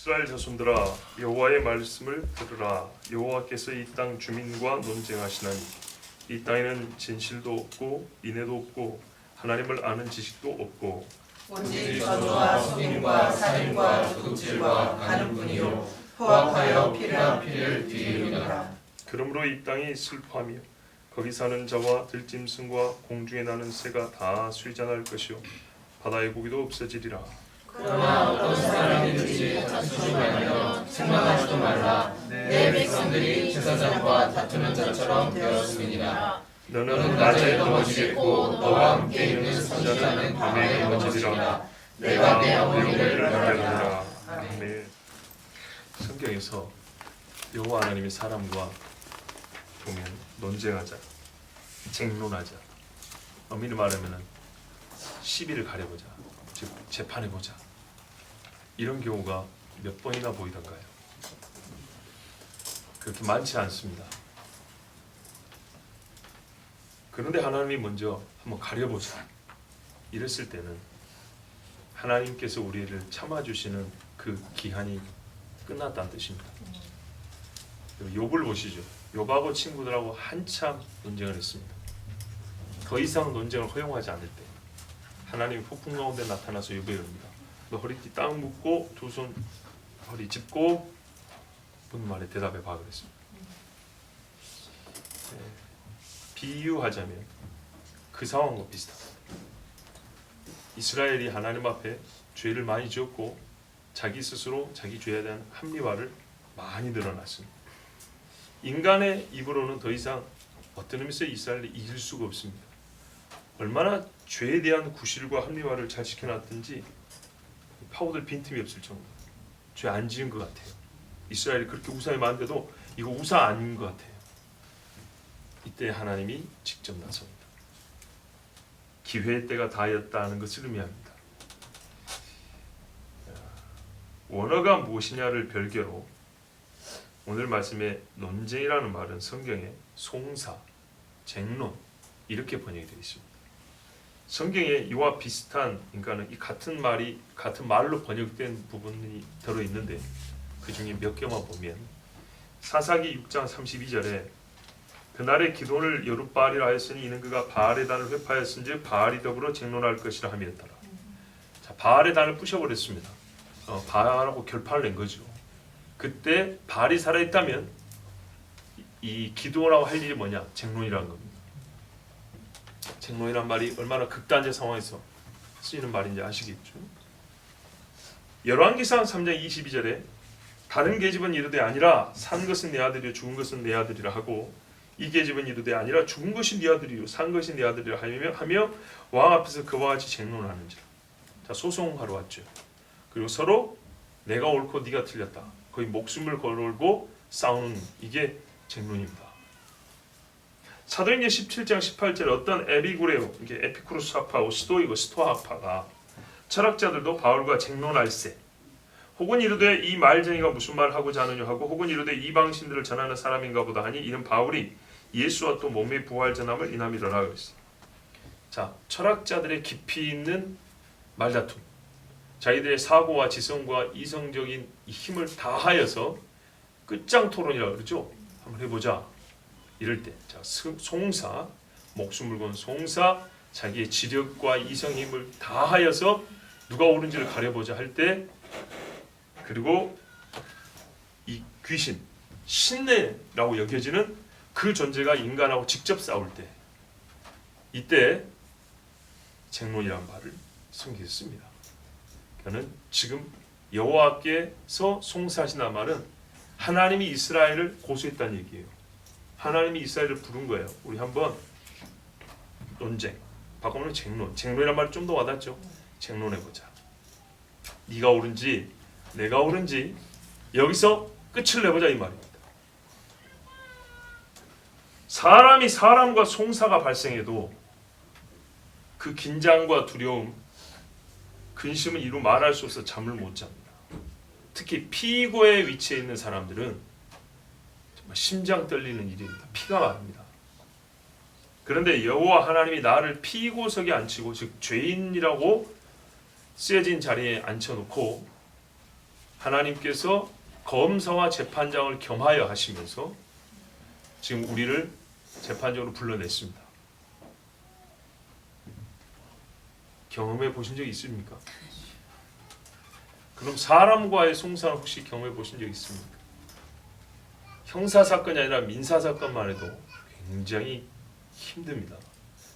이스라엘 자손들아 여호와의 말씀을 들으라. 여호와께서 이 땅 주민과 논쟁하시나니 이 땅에는 진실도 없고 인애도 없고 하나님을 아는 지식도 없고 오직 저주와 속임과 살인과 도둑질과 가는 뿐이요 포악하여 피를 피를 뒤이르리라. 그러므로 이 땅이 슬퍼하며 거기 사는 자와 들짐승과 공중에 나는 새가 다 수리잔할 것이요 바다의 고기도 없어지리라. 그러나 어떤 사람이든지 다투지 말며 생각하지도 말라. 내 백성들이 제사장과 다투는 자처럼 되었음이니라. 너는 낮에 넘어지겠고 너와 함께 있는 선지자는 밤에 넘어지리라. 내가 내 영혼을 남겨두리라. 아멘. 성경에서 여호와 하나님이 사람과 보면 논쟁하자, 쟁론하자, 엄밀히 말하면은 시비를 가려보자, 즉 재판해보자, 이런 경우가 몇 번이나 보이던가요? 그렇게 많지 않습니다. 그런데 하나님이 먼저 한번 가려보자 이랬을 때는 하나님께서 우리를 참아주시는 그 기한이 끝났다는 뜻입니다. 욥을 보시죠. 욥하고 친구들하고 한참 논쟁을 했습니다. 더 이상 논쟁을 허용하지 않을 때 하나님이 폭풍 가운데 나타나서 욥에 이릅니다. 너 허리띠 딱 묶고 두 손 허리 짚고 묻는 말에 대답해 봐 그랬습니다. 비유하자면 그 상황과 비슷합니다. 이스라엘이 하나님 앞에 죄를 많이 지었고 자기 스스로 자기 죄에 대한 합리화를 많이 늘어났습니다. 인간의 입으로는 더 이상 어떤 의미에서 이스라엘을 이길 수가 없습니다. 얼마나 죄에 대한 구실과 합리화를 잘 시켜놨든지 파고들 빈틈이 없을 정도로 죄 안 지은 것 같아요. 이스라엘이 그렇게 우상이 많은데도 이거 우상 아닌 것 같아요. 이때 하나님이 직접 나섭니다. 기회의 때가 다하였다는 것을 의미합니다. 원어가 무엇이냐를 별개로 오늘 말씀에 논쟁이라는 말은 성경에 송사, 쟁론 이렇게 번역이 되어 있습니다. 성경에 이와 비슷한 그러니까는 이 같은 말이 같은 말로 번역된 부분이 들어 있는데 그 중에 몇 개만 보면 사사기 6장 32절에 그날의 기도를 여룻바알이라 하였으니 이는 그가 바알의 단을 회파하였은즉 바알이 더불어 쟁론할 것이라 함이었더라. 자, 바알의 단을 부셔버렸습니다. 바알하고 결판을 낸 거죠. 그때 바알이 살아있다면 이 기도라고 할 일이 뭐냐? 쟁론이라는 겁니다. 쟁론이란 말이 얼마나 극단적 상황에서 쓰이는 말인지 아시겠죠? 열왕기상 3장 22절에 다른 계집은 이르되 아니라 산 것은 내 아들이요 죽은 것은 내 아들이라 하고 이 계집은 이르되 아니라 죽은 것이 네 아들이요 산 것이 네 아들이라 하며 왕 앞에서 그와 같이 쟁론하는지라. 자, 소송하러 왔죠. 그리고 서로 내가 옳고 네가 틀렸다. 거의 목숨을 걸고 싸우는 이게 쟁론입니다. 사도행전 17장 18절 어떤 에비구레오 이게 에피쿠로스 학파고 스토아 학파가 철학자들도 바울과 쟁론할세 혹은 이르되 이 말쟁이가 무슨 말 하고자 하느냐 하고 혹은 이르되 이방신들을 전하는 사람인가 보다 하니 이는 바울이 예수와 또 몸의 부활 전함을 인함이라라 그랬어요. 자, 철학자들의 깊이 있는 말다툼, 자기들의 사고와 지성과 이성적인 힘을 다하여서 끝장 토론이라고 그러죠. 한번 해보자. 이럴 때, 자, 송사, 목숨을 건 송사, 자기의 지력과 이성의 힘을 다하여서 누가 옳은지를 가려보자 할 때, 그리고 이 귀신, 신내라고 여겨지는 그 존재가 인간하고 직접 싸울 때, 이때 쟁론이라는 말을 성경에 씁니다. 그는 지금 여호와께서 송사하시는 말은 하나님이 이스라엘을 고소했다는 얘기예요. 하나님이 이스라엘을 부른 거예요. 우리 한번 논쟁, 바꾸면 쟁론이란 말이 좀 더 와닿죠. 쟁론해보자. 네가 옳은지 내가 옳은지 여기서 끝을 내보자 이 말입니다. 사람이 사람과 송사가 발생해도 그 긴장과 두려움, 근심은 이루 말할 수 없어 잠을 못 잡니다. 특히 피고의 위치에 있는 사람들은 정말 심장 떨리는 일입니다. 피가 마릅니다. 그런데 여호와 하나님이 나를 피고석에 앉히고 즉 죄인이라고 쓰여진 자리에 앉혀놓고 하나님께서 검사와 재판장을 겸하여 하시면서 지금 우리를 재판적으로 불러냈습니다. 경험해 보신 적 있습니까? 그럼 사람과의 송사는 혹시 경험해 보신 적 있습니까? 형사사건이 아니라 민사사건만 해도 굉장히 힘듭니다.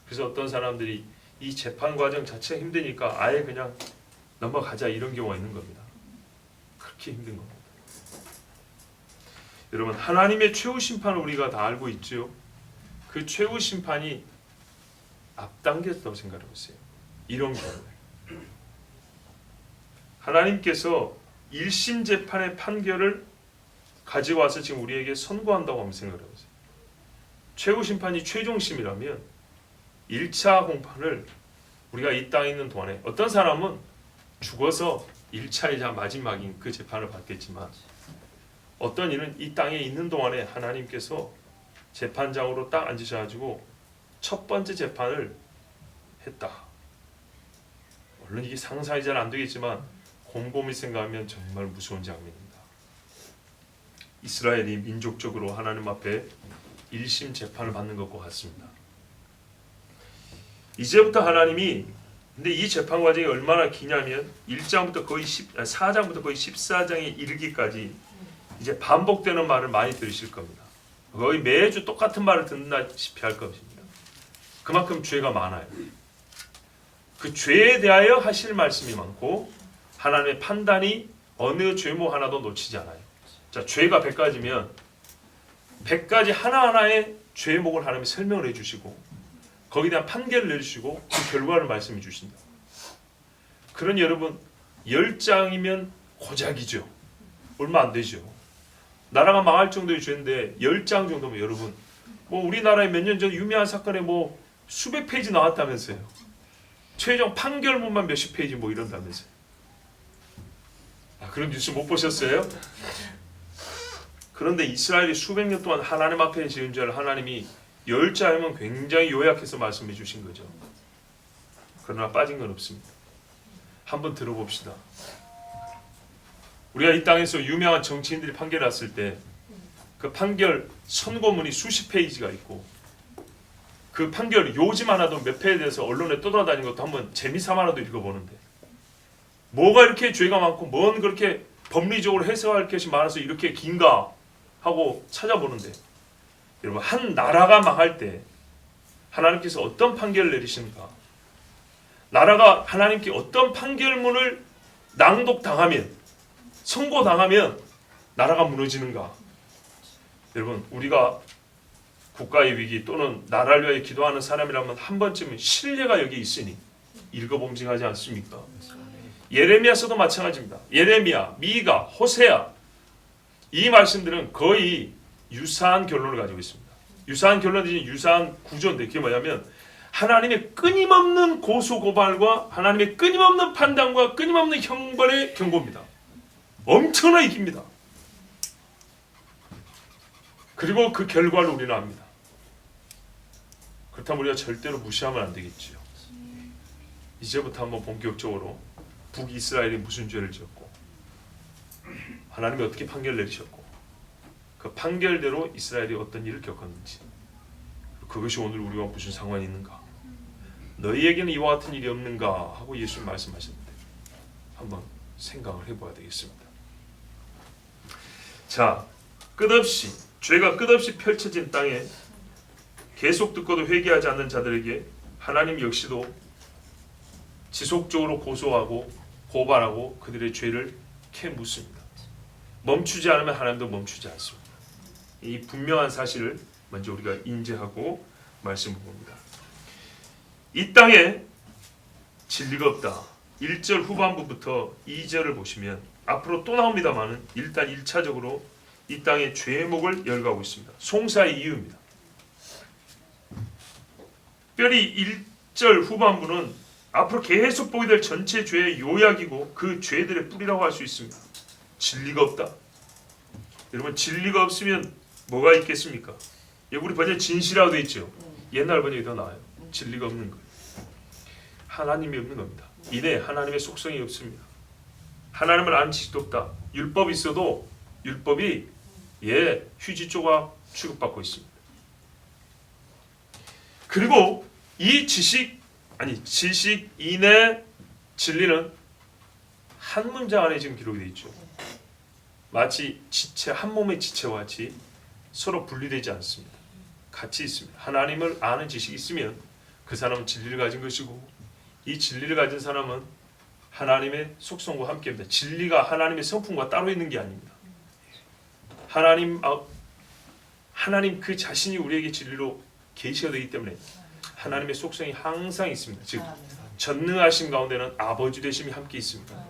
그래서 어떤 사람들이 이 재판 과정 자체가 힘드니까 아예 그냥 넘어가자 이런 경우가 있는 겁니다. 그렇게 힘든 겁니다. 여러분, 하나님의 최후 심판을 우리가 다 알고 있죠. 그 최후 심판이 앞당겼다고 생각해 보세요. 이런 경우에 하나님께서 1심 재판의 판결을 가지고 와서 지금 우리에게 선고한다고 한번 생각해 보세요. 최후 심판이 최종심이라면 1차 공판을 우리가 이 땅에 있는 동안에 어떤 사람은 죽어서 1차이자 마지막인 그 재판을 받겠지만 어떤 이는 이 땅에 있는 동안에 하나님께서 재판장으로 딱 앉으셔가지고 첫 번째 재판을 했다. 물론 이게 상상이 잘 안 되겠지만 곰곰이 생각하면 정말 무서운 장면입니다. 이스라엘이 민족적으로 하나님 앞에 1심 재판을 받는 것과 같습니다. 이제부터 하나님이 근데 이 재판 과정이 얼마나 기냐면 1장부터 거의 4장부터 거의 14장에 이르기까지 이제 반복되는 말을 많이 들으실 겁니다. 거의 매주 똑같은 말을 듣는다시피 할 것입니다. 그만큼 죄가 많아요. 그 죄에 대하여 하실 말씀이 많고 하나님의 판단이 어느 죄목 하나도 놓치지 않아요. 자, 죄가 100가지면 100가지 하나하나의 죄목을 하나님이 설명을 해주시고 거기에 대한 판결을 내주시고 그 결과를 말씀해 주신다. 그러니 여러분 10장이면 고작이죠. 얼마 안 되죠. 나라가 망할 정도의 죄인데 10장 정도면 여러분 뭐 우리나라에 몇 년 전 유명한 사건에 뭐 수백 페이지 나왔다면서요. 최종 판결문만 몇십 페이지 뭐 이런다면서요. 아, 그런 뉴스 못 보셨어요? 그런데 이스라엘이 수백 년 동안 하나님 앞에 지은 죄를 하나님이 10장이면 굉장히 요약해서 말씀해 주신 거죠. 그러나 빠진 건 없습니다. 한번 들어봅시다. 우리가 이 땅에서 유명한 정치인들이 판결 났을 때 그 판결 선고문이 수십 페이지가 있고 그 판결 요즘 하나도 몇 페이지에 대해서 언론에 떠돌아다니는 것도 한번 재미삼아라도 읽어보는데 뭐가 이렇게 죄가 많고 뭔 그렇게 법리적으로 해석할 것이 많아서 이렇게 긴가 하고 찾아보는데 여러분 한 나라가 망할 때 하나님께서 어떤 판결을 내리시는가, 나라가 하나님께 어떤 판결문을 낭독당하면 선고당하면 나라가 무너지는가. 여러분 우리가 국가의 위기 또는 나라를 위해 기도하는 사람이라면 한 번쯤은 신뢰가 여기 있으니 읽어봄직하지 않습니까? 예레미야서도 마찬가지입니다. 예레미야, 미가, 호세아 이 말씀들은 거의 유사한 결론을 가지고 있습니다. 유사한 결론이 유사한 구조인데 그게 뭐냐면 하나님의 끊임없는 고소고발과 하나님의 끊임없는 판단과 끊임없는 형벌의 경고입니다. 엄청나게 깁니다. 그리고 그 결과를 우리는 압니다. 그렇다면 우리가 절대로 무시하면 안 되겠지요. 이제부터 한번 본격적으로 북이스라엘이 무슨 죄를 지었고 하나님이 어떻게 판결을 내리셨고 그 판결대로 이스라엘이 어떤 일을 겪었는지 그것이 오늘 우리와 무슨 상관이 있는가, 너희에게는 이와 같은 일이 없는가 하고 예수님 말씀하셨는데 한번 생각을 해봐야 되겠습니다. 자, 끝없이 죄가 끝없이 펼쳐진 땅에 계속 듣고도 회개하지 않는 자들에게 하나님 역시도 지속적으로 고소하고 고발하고 그들의 죄를 캐묻습니다. 멈추지 않으면 하나님도 멈추지 않습니다. 이 분명한 사실을 먼저 우리가 인지하고 말씀을 봅니다. 이 땅에 진리가 없다. 1절 후반부부터 2절을 보시면 앞으로 또 나옵니다만은 일단 1차적으로 이 땅의 죄목을 열거하고 있습니다. 송사의 이유입니다. 특별히 1절 후반부는 앞으로 계속 보게 될 전체 죄의 요약이고 그 죄들의 뿌리라고 할 수 있습니다. 진리가 없다. 여러분 진리가 없으면 뭐가 있겠습니까? 여기 우리 번역에 진실이라고 되어 있죠. 옛날 번역이 더 나아요. 진리가 없는 거예요. 하나님이 없는 겁니다. 이내 하나님의 속성이 없습니다. 하나님을 아는 지식도 없다. 율법이 있어도 율법이 휴지 조각 취급받고 있습니다. 그리고 이 지식인의 진리는 한 문장 안에 지금 기록이 되어 있죠. 마치 지체, 한 몸의 지체와 같이 서로 분리되지 않습니다. 같이 있습니다. 하나님을 아는 지식이 있으면 그 사람은 진리를 가진 것이고, 이 진리를 가진 사람은 하나님의 속성과 함께입니다. 진리가 하나님의 성품과 따로 있는 게 아닙니다. 하나님 그 자신이 우리에게 진리로 계시가 되기 때문에 하나님의 속성이 항상 있습니다. 즉 전능하심 가운데는 아버지 되심이 함께 있습니다.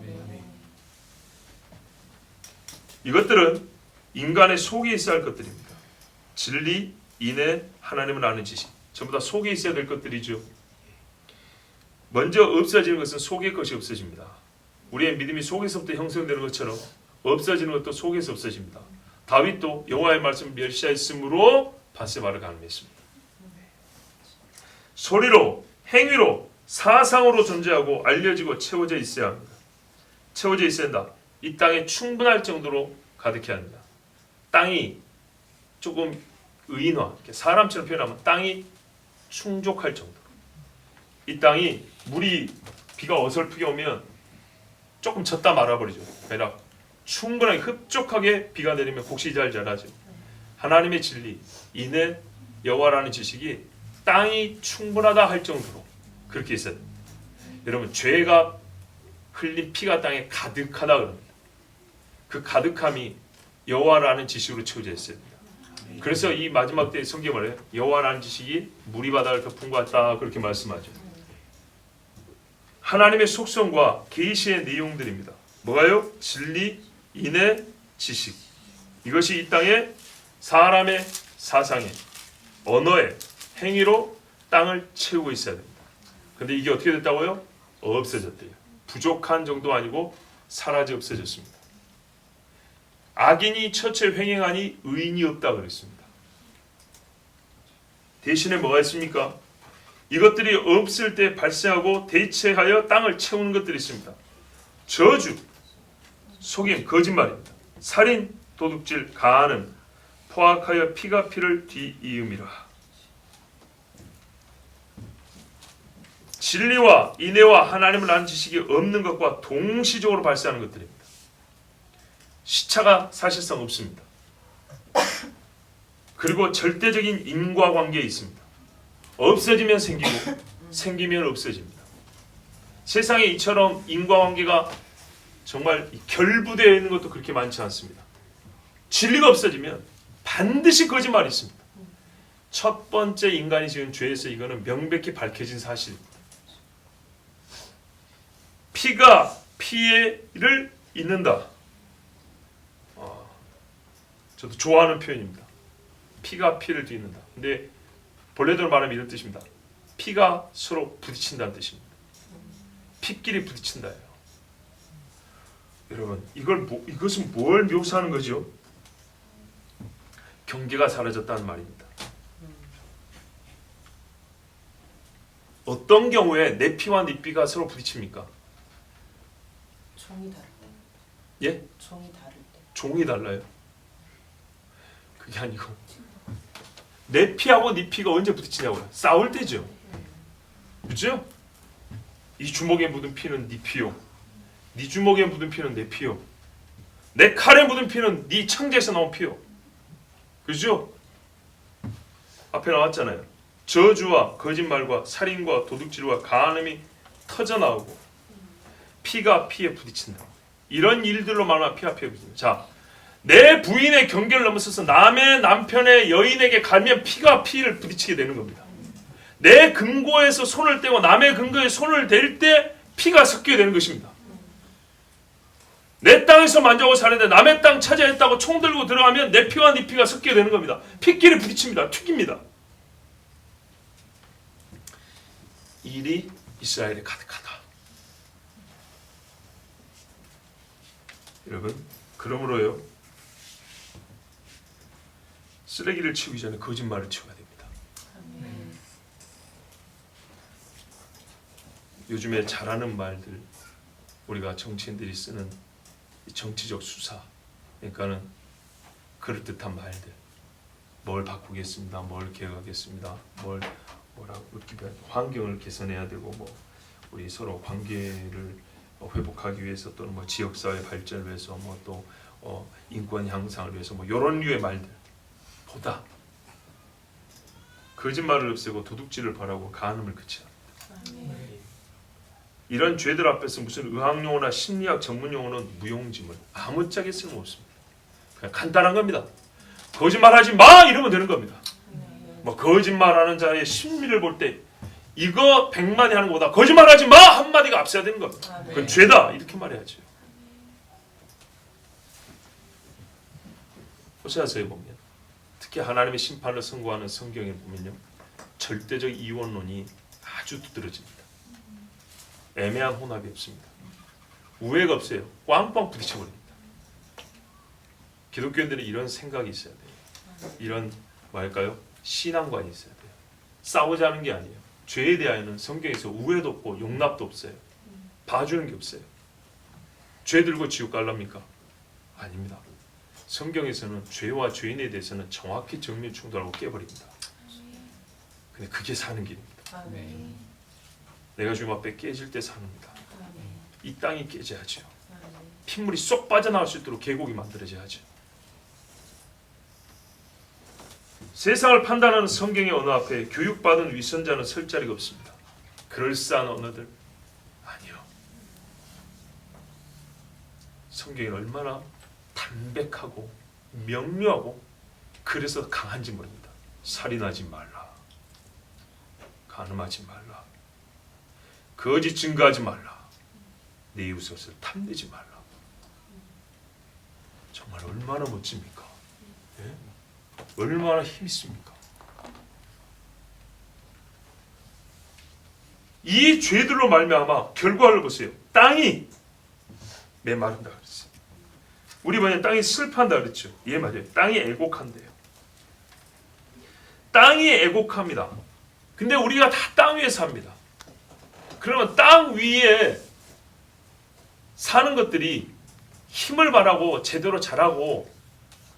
이것들은 인간의 속에 있어야 할 것들입니다. 진리, 인애, 하나님을 아는 지식, 전부 다 속에 있어야 될 것들이죠. 먼저 없어지는 것은 속의 것이 없어집니다. 우리의 믿음이 속에서부터 형성되는 것처럼 없어지는 것도 속에서 없어집니다. 다윗도 여호와의 말씀을 멸시하였으므로 바세바를 간음했습니다. 소리로, 행위로, 사상으로 존재하고 알려지고 채워져 있어야 합니다. 채워져 있어야 한다. 이 땅에 충분할 정도로 가득해야 합니다. 땅이 조금 의인화, 사람처럼 표현하면 땅이 충족할 정도로. 이 땅이 비가 어설프게 오면 조금 젖다 말아버리죠. 아니라 충분하게 흡족하게 비가 내리면 곡식이 잘 자라죠. 하나님의 진리, 인애, 여호와라는 지식이 땅이 충분하다 할 정도로 그렇게 있어야 됩니다. 여러분, 죄가 흘린 피가 땅에 가득하다 그럽니다. 그 가득함이 여호와라는 지식으로 채워져 있어야 됩니다. 그래서 이 마지막 때의 성경에 말해요. 여호와라는 지식이 물이 바다를 덮은 것 같다 그렇게 말씀하죠. 하나님의 속성과 계시의 내용들입니다. 뭐가요? 진리, 인애, 지식. 이것이 이 땅에 사람의 사상에, 언어에, 행위로 땅을 채우고 있어야 됩니다. 근데 이게 어떻게 됐다고요? 없어졌대요. 부족한 정도 아니고 사라져 없어졌습니다. 악인이 처체 횡행하니 의인이 없다 그랬습니다. 대신에 뭐가 있습니까? 이것들이 없을 때 발생하고 대체하여 땅을 채우는 것들이 있습니다. 저주, 속임, 거짓말입니다. 살인, 도둑질, 가늠, 포악하여 피가 피를 뒤이음이라. 진리와 인애와 하나님을 아는 지식이 없는 것과 동시적으로 발생하는 것들입니다. 시차가 사실상 없습니다. 그리고 절대적인 인과관계에 있습니다. 없어지면 생기고 생기면 없어집니다. 세상에 이처럼 인과관계가 정말 결부되어 있는 것도 그렇게 많지 않습니다. 진리가 없어지면 반드시 거짓말이 있습니다. 첫 번째 인간이 지은 죄에서 이거는 명백히 밝혀진 사실입니다. 피가 피해를 잇는다. 저도 좋아하는 표현입니다. 피가 피를 뒤집는다. 근데 본래대로 말하면 이런 뜻입니다. 피가 서로 부딪힌다는 뜻입니다. 피끼리 부딪힌다예요. 여러분, 이것은 뭘 묘사하는 거죠? 경계가 사라졌다는 말입니다. 어떤 경우에 내 피와 네 피가 서로 부딪힙니까? 종이 다를 때. 예? 종이 다를 때. 종이 달라요? 그게 아니고 내 피하고 네 피가 언제 부딪히냐고요? 싸울 때죠. 그죠? 이 주먹에 묻은 피는 네 피요. 네 주먹에 묻은 피는 내 피요. 내 칼에 묻은 피는 네 창자에서 나온 피요. 그죠? 앞에 나왔잖아요. 저주와 거짓말과 살인과 도둑질과 간음이 터져나오고 피가 피에 부딪힌다. 이런 일들로 말하면 피가 피에 부딪힌다. 자, 내 부인의 경계를 넘어서서 남의 남편의 여인에게 가면 피가 피를 부딪히게 되는 겁니다. 내 금고에서 손을 떼고 남의 금고에 손을 댈 때 피가 섞이게 되는 것입니다. 내 땅에서 만져고 사는데 남의 땅 차지했다고 총 들고 들어가면 내 피와 네 피가 섞이게 되는 겁니다. 피끼리 부딪힙니다. 튀깁니다. 일이 이스라엘에 가득하다. 여러분, 그러므로요, 쓰레기를 치우기 전에 거짓말을 치워야 됩니다. 요즘에 잘하는 말들, 우리가 정치인들이 쓰는 이 정치적 수사, 그러니까는 그럴듯한 말들, 뭘 바꾸겠습니다, 뭘 개혁하겠습니다, 환경을 개선해야 되고 뭐 우리 서로 관계를 회복하기 위해서 또는 뭐 지역사회 발전을 위해서 뭐 또 인권 향상을 위해서 뭐 이런 류의 말들 보다 거짓말을 없애고 도둑질을 벌하고 간음을 그치라. 이런 죄들 앞에서 무슨 의학용어나 심리학 전문용어는 무용지물, 아무짝에 쓸모없습니다. 그냥 간단한 겁니다. 거짓말하지 마 이러면 되는 겁니다. 뭐 거짓말하는 자의 심리를 볼 때 이거 100마디 하는 것보다 거짓말하지 마 한마디가 앞서야 되는 겁니다. 그건 죄다 이렇게 말해야죠. 호세아서에 보면 특히 하나님의 심판을 선고하는 성경에 보면요, 절대적 이원론이 아주 두드러집니다. 애매한 혼합이 없습니다. 우애가 없어요. 꽝꽝 부딪혀버립니다. 기독교인들은 이런 생각이 있어야 돼요. 이런 뭐랄까요? 신앙관이 있어야 돼요. 싸우자는 게 아니에요. 죄에 대하여는 성경에서 우애도 없고 용납도 없어요. 봐주는 게 없어요. 죄 들고 지옥 갈랍니까? 아닙니다. 성경에서는 죄와 죄인에 대해서는 정확히 정면 충돌하고 깨버립니다. 근데 그게 사는 길입니다. 내가 주님 앞에 깨질 때 사는다. 이 땅이 깨져야죠. 핏물이 쏙 빠져나올 수 있도록 계곡이 만들어져야죠. 세상을 판단하는 성경의 언어 앞에 교육받은 위선자는 설 자리가 없습니다. 그럴싸한 언어들 아니요. 성경이 얼마나 담백하고 명료하고 그래서 강한지 모릅니다. 살인하지 말라, 간음하지 말라, 거짓 증거하지 말라, 내 이웃을 탐내지 말라. 정말 얼마나 멋집니까? 예? 얼마나 힘이 있습니까? 이 죄들로 말미암아 결과를 보세요. 땅이 메마른다 그랬어요. 우리 번역 땅이 슬퍼한다 그랬죠. 예, 맞아요. 땅이 애곡한대요. 땅이 애곡합니다. 근데 우리가 다 땅 위에 삽니다. 그러면 땅 위에 사는 것들이 힘을 발하고 제대로 자라고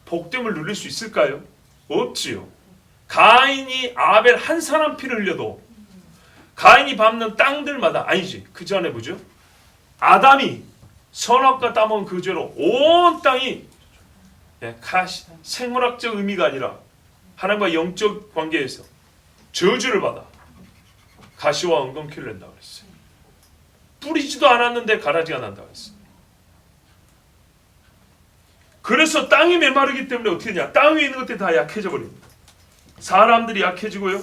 복됨을 누릴 수 있을까요? 없지요. 가인이 아벨 한 사람 피를 흘려도 가인이 밟는 땅들마다 아니지. 그 전에 뭐죠? 아담이 선악과 따먹은 그 죄로 온 땅이 생물학적 의미가 아니라 하나님과 영적 관계에서 저주를 받아 가시와 엉겅퀴를 낸다 그랬어요. 뿌리지도 않았는데 가라지가 난다 그랬어요. 그래서 땅이 메마르기 때문에 어떻게 되냐? 땅 위에 있는 것들이 다 약해져 버립니다. 사람들이 약해지고요,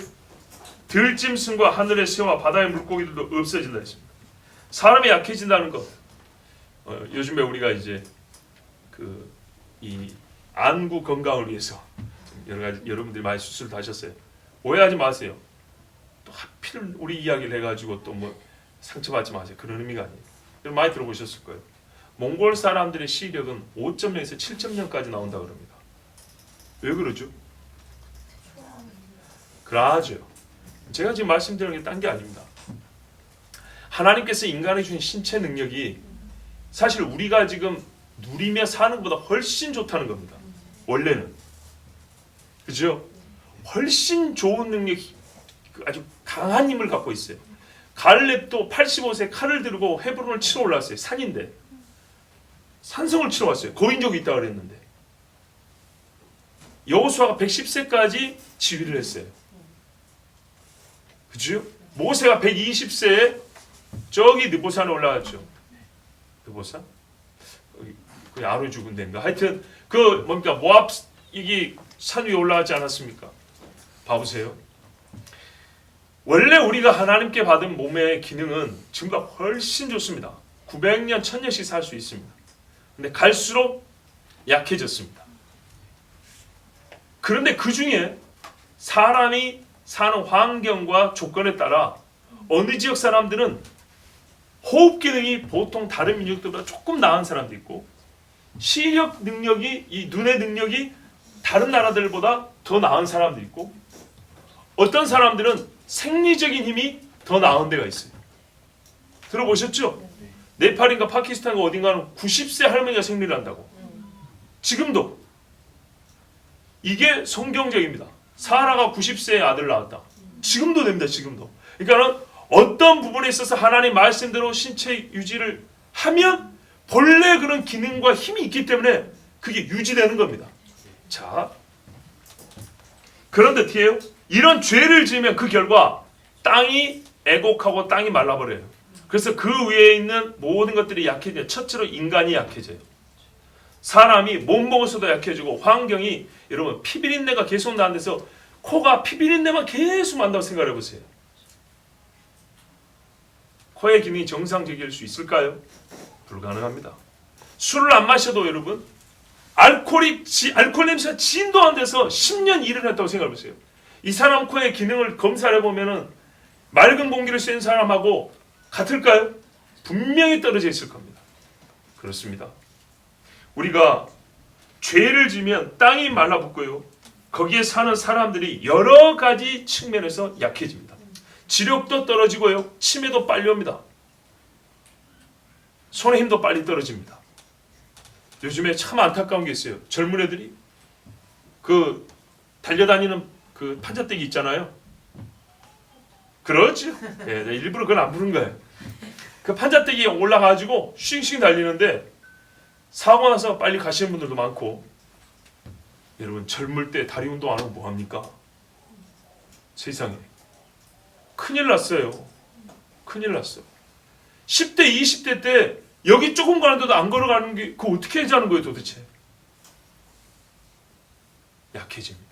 들짐승과 하늘의 새와 바다의 물고기들도 없어진다 했습니다. 사람이 약해진다는 것, 요즘에 우리가 이제 이 안구 건강을 위해서 여러 가지 여러분들이 많이 수술도 하셨어요. 오해하지 마세요. 또 하필 우리 이야기를 해가지고 또 뭐 상처받지 마세요. 그런 의미가 아니에요. 여러분 많이 들어보셨을 거예요. 몽골 사람들의 시력은 5.0에서 7.0까지 나온다 그럽니다. 왜 그러죠? 그러죠. 제가 지금 말씀드리는 게 딴 게 아닙니다. 하나님께서 인간에 주신 신체 능력이 사실 우리가 지금 누리며 사는 것보다 훨씬 좋다는 겁니다. 원래는. 그죠? 훨씬 좋은 능력, 아주 강한 힘을 갖고 있어요. 갈렙도 85세 칼을 들고 헤브론을 치러 올라왔어요. 산인데. 산성을 치러 왔어요. 거인족이 있다고 그랬는데. 여호수아가 110세까지 지휘를 했어요. 그죠? 모세가 120세에 저기 느보산에 올라갔죠. 느보산? 그 아로 죽은 데인가? 하여튼 뭡니까? 모압 이게 산 위에 올라가지 않았습니까? 봐보세요. 원래 우리가 하나님께 받은 몸의 기능은 지금보다 훨씬 좋습니다. 900년, 1000년씩 살 수 있습니다. 근데 갈수록 약해졌습니다. 그런데 그 중에 사람이 사는 환경과 조건에 따라 어느 지역 사람들은 호흡 기능이 보통 다른 민족들보다 조금 나은 사람도 있고, 시력 능력이, 이 눈의 능력이 다른 나라들보다 더 나은 사람도 있고, 어떤 사람들은 생리적인 힘이 더 나은 데가 있어요. 들어보셨죠? 네팔인가 파키스탄인가 어딘가는 90세 할머니가 생리를 한다고. 지금도. 이게 성경적입니다. 사라가 90세에 아들 낳았다. 지금도 됩니다. 지금도. 그러니까 어떤 부분에 있어서 하나님 말씀대로 신체 유지를 하면 본래 그런 기능과 힘이 있기 때문에 그게 유지되는 겁니다. 자, 그런데 뒤에요. 이런 죄를 지으면 그 결과 땅이 애곡하고 땅이 말라버려요. 그래서 그 위에 있는 모든 것들이 약해져요. 첫째로 인간이 약해져요. 사람이 못 먹어서도 약해지고 환경이 여러분 피비린내가 계속 나는데서 코가 피비린내만 계속 난다고 생각해 보세요. 코의 기능이 정상적일 수 있을까요? 불가능합니다. 술을 안 마셔도 여러분 알코올 냄새가 진도 안 돼서 10년 일을 했다고 생각해 보세요. 이 사람 코의 기능을 검사를 해보면은 맑은 공기를 쐬는 사람하고 같을까요? 분명히 떨어져 있을 겁니다. 그렇습니다. 우리가 죄를 지면 땅이 말라붙고요. 거기에 사는 사람들이 여러 가지 측면에서 약해집니다. 지력도 떨어지고요. 치매도 빨리 옵니다. 손의 힘도 빨리 떨어집니다. 요즘에 참 안타까운 게 있어요. 젊은 애들이 그 달려다니는 그 판자떼기 있잖아요. 그렇죠. 네, 일부러 그걸 안 부른 거예요. 그 판자떼기에 올라가가지고 쉥쉥 달리는데 사고 나서 빨리 가시는 분들도 많고, 여러분 젊을 때 다리 운동 안 하고 뭐 합니까? 세상에 큰일 났어요. 큰일 났어. 10대 20대 때 여기 조금 가는데도 안 걸어가는 게 그거 어떻게 하자는 거예요 도대체? 약해집니다.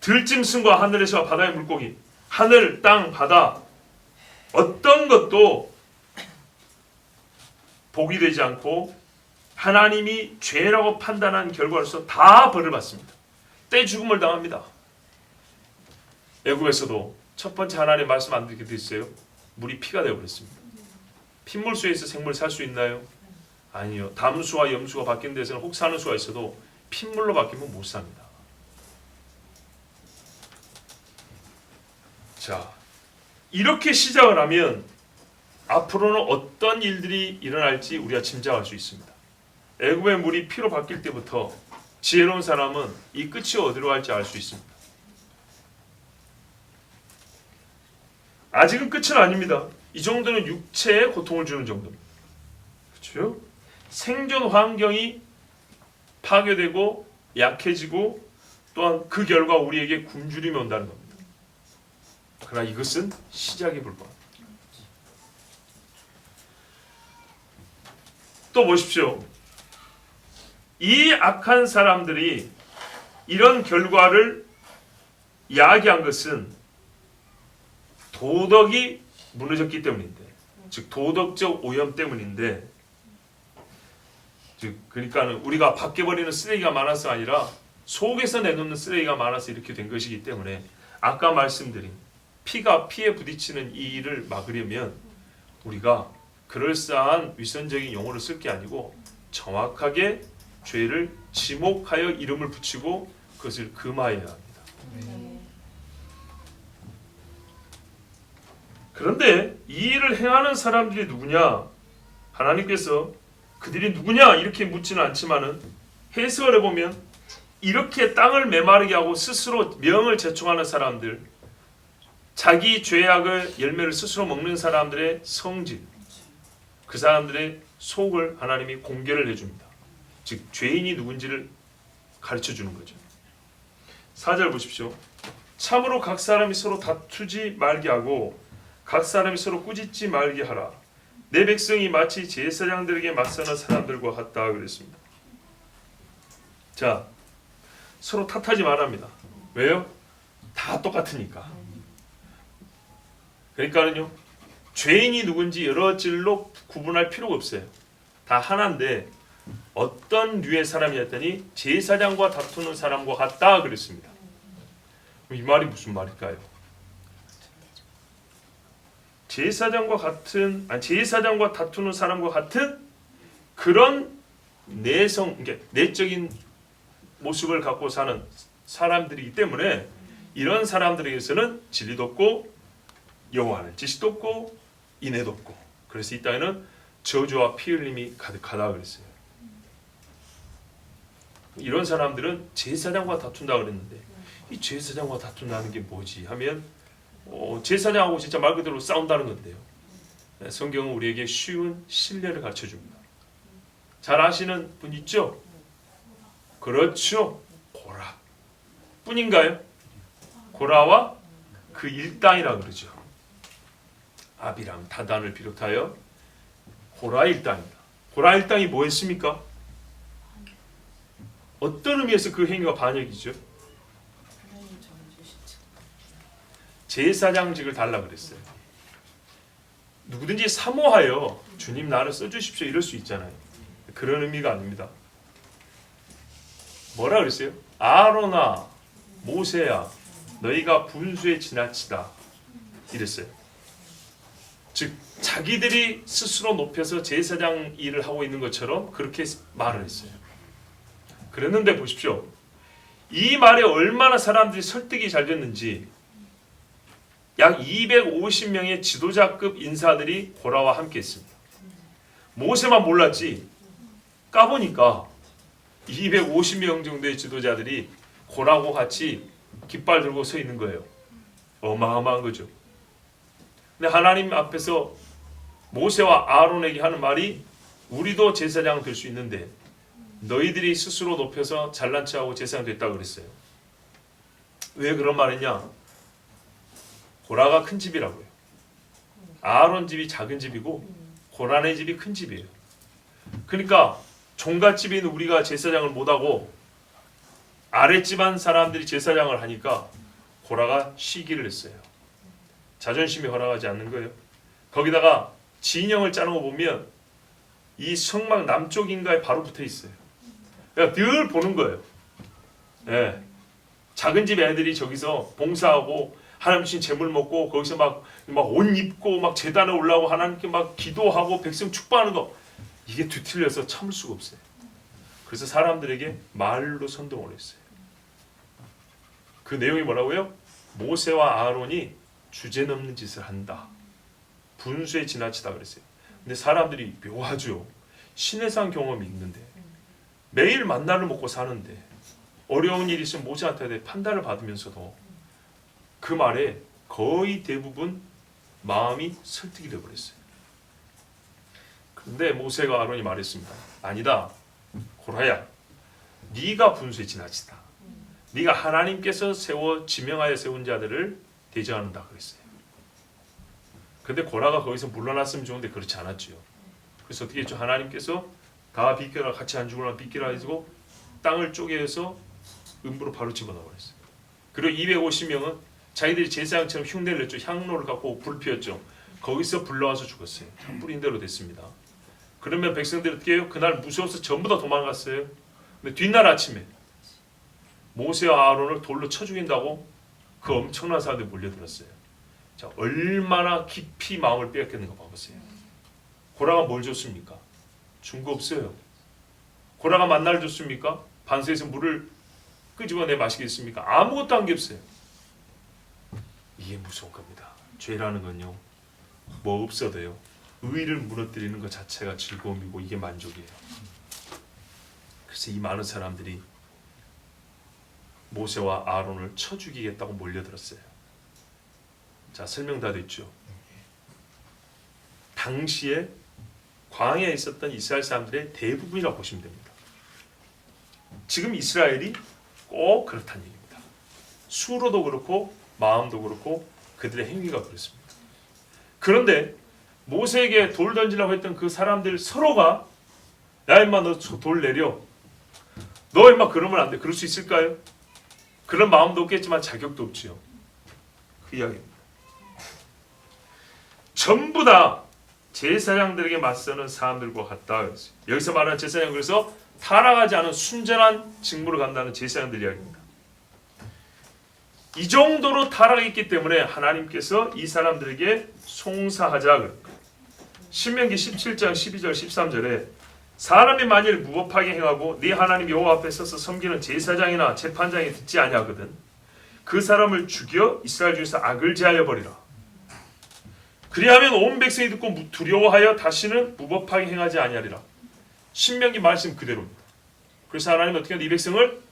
들짐승과 하늘에서 바다의 물고기, 하늘, 땅, 바다 어떤 것도 복이 되지 않고 하나님이 죄라고 판단한 결과로서 다 벌을 받습니다. 때 죽음을 당합니다. 애굽에서도 첫 번째 하나님의 말씀 안 듣게 됐어요. 물이 피가 되어버렸습니다. 핏물 속에서 생물 살 수 있나요? 아니요. 담수와 염수가 바뀐 데서는 혹 사는 수가 있어도 핏물로 바뀌면 못 삽니다. 자, 이렇게 시작을 하면 앞으로는 어떤 일들이 일어날지 우리가 짐작할 수 있습니다. 애굽의 물이 피로 바뀔 때부터 지혜로운 사람은 이 끝이 어디로 갈지 알 수 있습니다. 아직은 끝은 아닙니다. 이 정도는 육체에 고통을 주는 정도입니다. 그렇죠? 생존 환경이 파괴되고 약해지고 또한 그 결과 우리에게 굶주림이 온다는 겁니다. 그러나 이것은 시작에 불과합니다. 또 보십시오. 이 악한 사람들이 이런 결과를 야기한 것은 도덕이 무너졌기 때문인데, 즉 도덕적 오염 때문인데, 즉 그러니까 우리가 밖에 버리는 쓰레기가 많아서 아니라 속에서 내놓는 쓰레기가 많아서 이렇게 된 것이기 때문에 아까 말씀드린 피가 피에 부딪히는 이 일을 막으려면 우리가 그럴싸한 위선적인 용어를 쓸 게 아니고 정확하게 죄를 지목하여 이름을 붙이고 그것을 금하여야 합니다. 그런데 이 일을 행하는 사람들이 누구냐? 하나님께서 그들이 누구냐? 이렇게 묻지는 않지만은 해석을 해보면 이렇게 땅을 메마르게 하고 스스로 명을 제충하는 사람들, 자기 죄악의 열매를 스스로 먹는 사람들의 성질, 그 사람들의 속을 하나님이 공개를 해줍니다. 즉 죄인이 누군지를 가르쳐주는 거죠. 4절 보십시오. 참으로 각 사람이 서로 다투지 말게 하고 각 사람이 서로 꾸짖지 말게 하라. 내 백성이 마치 제사장들에게 맞서는 사람들과 같다 그랬습니다. 자, 서로 탓하지 말랍니다. 왜요? 다 똑같으니까. 그러니까는요, 죄인이 누군지 여러 질로 구분할 필요가 없어요. 다 하나인데 어떤 류의 사람이었더니 제사장과 다투는 사람과 같다 그랬습니다. 이 말이 무슨 말일까요? 제사장과 다투는 사람과 같은 그런 내적인 모습을 갖고 사는 사람들이기 때문에 이런 사람들에게서는 진리도 없고 여호와는 지식도 없고 인애도 없고 그래서 이 땅에는 저주와 피 흘림이 가득하다 그랬어요. 이런 사람들은 제사장과 다툰다 그랬는데 이 제사장과 다툰다는 게 뭐지 하면 제사장하고 진짜 말 그대로 싸운다는 건데요. 성경은 우리에게 쉬운 신뢰를 가르쳐 줍니다. 잘 아시는 분 있죠? 그렇죠. 고라 뿐인가요? 고라와 그 일당이라 그러죠. 아비람, 다단을 비롯하여 고라 일당입니다. 고라 일당이 뭐 했습니까? 어떤 의미에서 그 행위가 반역이죠? 제사장직을 달라 그랬어요. 누구든지 사모하여 주님 나를 써주십시오 이럴 수 있잖아요. 그런 의미가 아닙니다. 뭐라 그랬어요? 아론아 모세야 너희가 분수에 지나치다 이랬어요. 즉 자기들이 스스로 높여서 제사장 일을 하고 있는 것처럼 그렇게 말을 했어요. 그랬는데 보십시오. 이 말에 얼마나 사람들이 설득이 잘 됐는지 약 250명의 지도자급 인사들이 고라와 함께 했습니다. 모세만 몰랐지 까보니까 250명 정도의 지도자들이 고라하고 같이 깃발 들고 서 있는 거예요. 어마어마한 거죠. 근데 하나님 앞에서 모세와 아론에게 하는 말이 우리도 제사장 될 수 있는데 너희들이 스스로 높여서 잘난 체하고 제사장 됐다고 그랬어요. 왜 그런 말 했냐? 고라가 큰 집이라고요. 아론 집이 작은 집이고 고라네 집이 큰 집이에요. 그러니까 종갓집인 우리가 제사장을 못하고 아랫집안 사람들이 제사장을 하니까 고라가 시기를 했어요. 자존심이 허락하지 않는 거예요. 거기다가 진영을 짜는 거 보면 이 성막 남쪽인가에 바로 붙어 있어요. 그러니까 늘 보는 거예요. 예. 작은 집 애들이 저기서 봉사하고 하나님 주신 재물 먹고 거기서 막 옷 입고 막 제단에 올라오고 하나님께 막 기도하고 백성 축복하는 거 이게 뒤틀려서 참을 수가 없어요. 그래서 사람들에게 말로 선동을 했어요. 그 내용이 뭐라고요? 모세와 아론이 주제넘는 짓을 한다. 분수에 지나치다 그랬어요. 근데 사람들이 묘하죠. 신해상 경험이 있는데 매일 만나를 먹고 사는데 어려운 일이 있으면 모세한테 판단을 받으면서도 그 말에 거의 대부분 마음이 설득이 되어버렸어요. 그런데 모세가 아론이 말했습니다. 아니다. 고라야, 네가 분수에 지나치다. 네가 하나님께서 지명하여 세운 자들을 대적한다 그랬어요. 근데 고라가 거기서 물러났으면 좋은데 그렇지 않았죠. 그래서 어떻게 했죠? 하나님께서 다 비켜라, 같이 안 죽으라 비켜라 해서 땅을 쪼개서 음부로 바로 집어넣어 버렸어요. 그리고 250명은 자기들이 제사장처럼 흉내를 냈죠. 향로를 갖고 불 피웠죠. 거기서 불러와서 죽었어요. 뿌린 대로 됐습니다. 그러면 백성들이 어떻게 해요? 그날 무서워서 전부 다 도망갔어요. 근데 뒷날 아침에 모세와 아론을 돌로 쳐 죽인다고 그 엄청난 사람들이 몰려들었어요. 자, 얼마나 깊이 마음을 빼앗겼는가 봐보세요. 고라가 뭘 줬습니까? 준 거 없어요. 고라가 만나를 줬습니까? 반수에서 물을 끄집어내 마시겠습니까? 아무것도 한 게 없어요. 이게 무서운 겁니다. 죄라는 건요, 뭐 없어도요, 의를 무너뜨리는 것 자체가 즐거움이고 이게 만족이에요. 그래서 이 많은 사람들이 모세와 아론을 쳐 죽이겠다고 몰려들었어요. 자, 설명 다 됐죠. 당시에 광야에 있었던 이스라엘 사람들의 대부분이라고 보시면 됩니다. 지금 이스라엘이 꼭 그렇다는 얘기입니다. 수로도 그렇고 마음도 그렇고 그들의 행위가 그렇습니다. 그런데 모세에게 돌 던지려고 했던 그 사람들 서로가 야 임마 너 돌 내려, 너 임마 그러면 안 돼. 그럴 수 있을까요? 그런 마음도 없겠지만 자격도 없지요. 그 이야기입니다. 전부 다 제사장들에게 맞서는 사람들과 같다. 여기서 말하는 제사장, 그래서 타락하지 않은 순전한 직무를 간다는 제사장들 이야기입니다. 이 정도로 타락했기 때문에 하나님께서 이 사람들에게 송사하자. 신명기 17장 12절 13절에 사람이 만일 무법하게 행하고 네 하나님 여호와 앞에 서서 섬기는 제사장이나 재판장이 듣지 아니하거든 그 사람을 죽여 이스라엘 중에서 악을 제하여 버리라. 그리하면 온 백성이 듣고 두려워하여 다시는 무법하게 행하지 아니하리라. 신명기 말씀 그대로입니다. 그래서 하나님은 어떻게 하면 이 백성을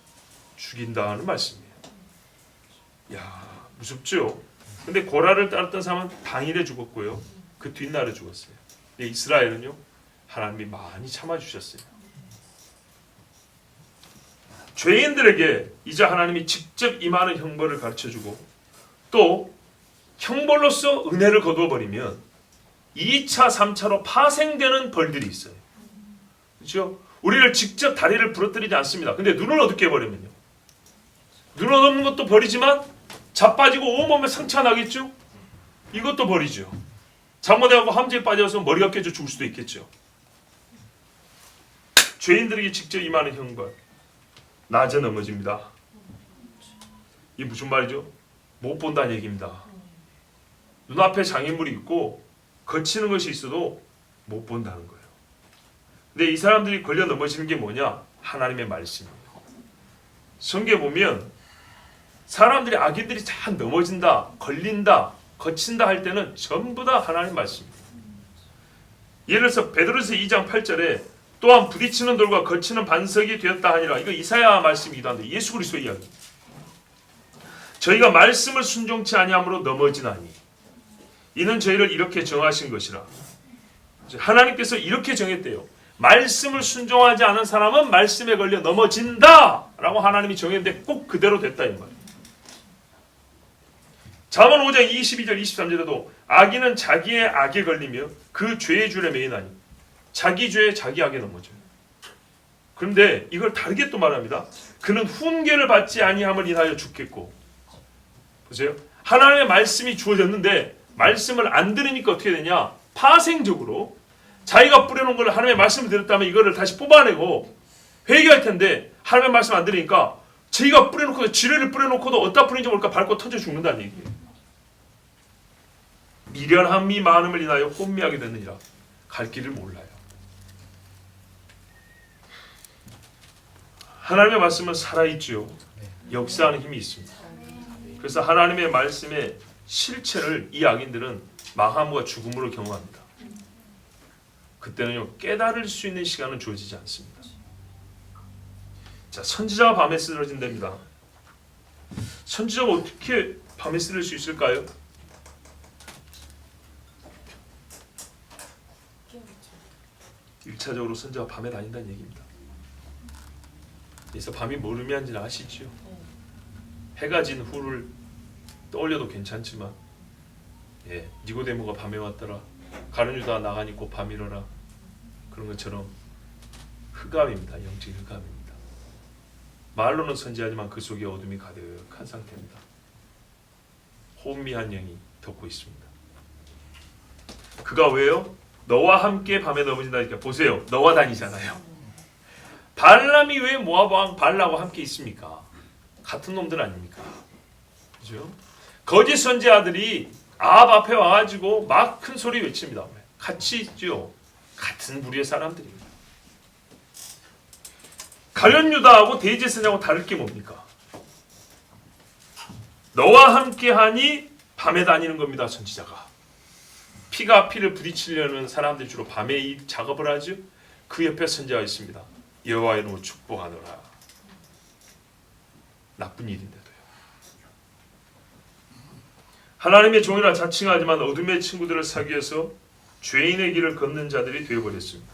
죽인다는 말씀이에요. 야, 무섭죠? 근데 고라를 따랐던 사람은 당일에 죽었고요. 그 뒷날에 죽었어요. 이스라엘은요, 하나님이 많이 참아주셨어요. 죄인들에게 이제 하나님이 직접 임하는 형벌을 가르쳐주고 또 형벌로서 은혜를 거두어버리면 2차, 3차로 파생되는 벌들이 있어요. 그렇죠? 우리를 직접 다리를 부러뜨리지 않습니다. 근데 눈을 어둡게 해버리면요. 눈을 어둡는 것도 벌이지만 자빠지고 온몸에 상처가 나겠죠? 이것도 벌이죠. 잘못해갖고 함정에 빠져서 머리가 깨져 죽을 수도 있겠죠. 죄인들에게 직접 임하는 형벌. 낮에 넘어집니다. 이게 무슨 말이죠? 못 본다는 얘기입니다. 눈앞에 장애물이 있고 거치는 것이 있어도 못 본다는 거예요. 근데 이 사람들이 걸려 넘어지는 게 뭐냐? 하나님의 말씀이에요. 성경에 보면 사람들이 악인들이 잘 넘어진다, 걸린다, 거친다 할 때는 전부 다 하나님의 말씀입니다. 예를 들어서 베드로서 2장 8절에 또한 부딪히는 돌과 거치는 반석이 되었다 하니라. 이거 이사야 말씀이기도 한데 예수 그리스도의 이야기. 저희가 말씀을 순종치 아니함으로 넘어지나니 이는 저희를 이렇게 정하신 것이라. 하나님께서 이렇게 정했대요. 말씀을 순종하지 않은 사람은 말씀에 걸려 넘어진다 라고 하나님이 정했는데 꼭 그대로 됐다 이 말이에요. 잠언 5장 22절 23절에도 악인은 자기의 악에 걸리며 그 죄의 줄에 매이나니 자기 죄에 자기 악에 넘어져요. 그런데 이걸 다르게 또 말합니다. 그는 훈계를 받지 아니함을 인하여 죽겠고. 보세요. 하나님의 말씀이 주어졌는데 말씀을 안 들으니까 어떻게 되냐? 파생적으로 자기가 뿌려놓은 걸 하나님의 말씀을 들었다면 이거를 다시 뽑아내고 회개할 텐데 하나님의 말씀 안 들으니까 자기가 뿌려놓고 지뢰를 뿌려놓고도 어디다 뿌린지 모르니까 밟고 터져 죽는다는 얘기예요. 미련함이 많음을 인하여 혼미하게 됐느니라. 갈 길을 몰라요. 하나님의 말씀은 살아있지요. 역사하는 힘이 있습니다. 그래서 하나님의 말씀의 실체를 이 악인들은 망함과 죽음으로 경험합니다. 그때는요 깨달을 수 있는 시간은 주어지지 않습니다. 자, 선지자가 밤에 쓰러진답니다. 선지자가 어떻게 밤에 쓰러질 수 있을까요? 일차적으로 선지자가 밤에 다닌다는 얘기입니다. 그래서 밤이 뭘 의미하는지는 아시죠? 해가 진 후를 떠올려도 괜찮지만 니고데모가 밤에 왔더라. 가룟 유다가 나가니 곧 밤이러라. 그런 것처럼 흑암입니다. 영적 흑암입니다. 말로는 선지하지만 그 속에 어둠이 가득한 상태입니다. 혼미한 영이 덮고 있습니다. 그가 왜요? 너와 함께 밤에 넘어진다니까. 보세요. 너와 다니잖아요. 발람이 왜 모압 왕 발람과 함께 있습니까? 같은 놈들 아닙니까? 그죠? 거짓 선지자들이 아합 앞에 와가지고 막 큰 소리 외칩니다. 같이 있죠. 같은 무리의 사람들입니다. 가룟 유다하고 대제사장하고 다를 게 뭡니까? 너와 함께하니 밤에 다니는 겁니다. 선지자가. 피가 피를 부딪히려는 사람들이 주로 밤에 이 작업을 하죠. 그 옆에 선지자가 있습니다. 여호와의 이름으로 축복하노라. 나쁜 일인데도요. 하나님의 종이라 자칭하지만 어둠의 친구들을 사귀어서 죄인의 길을 걷는 자들이 되어버렸습니다.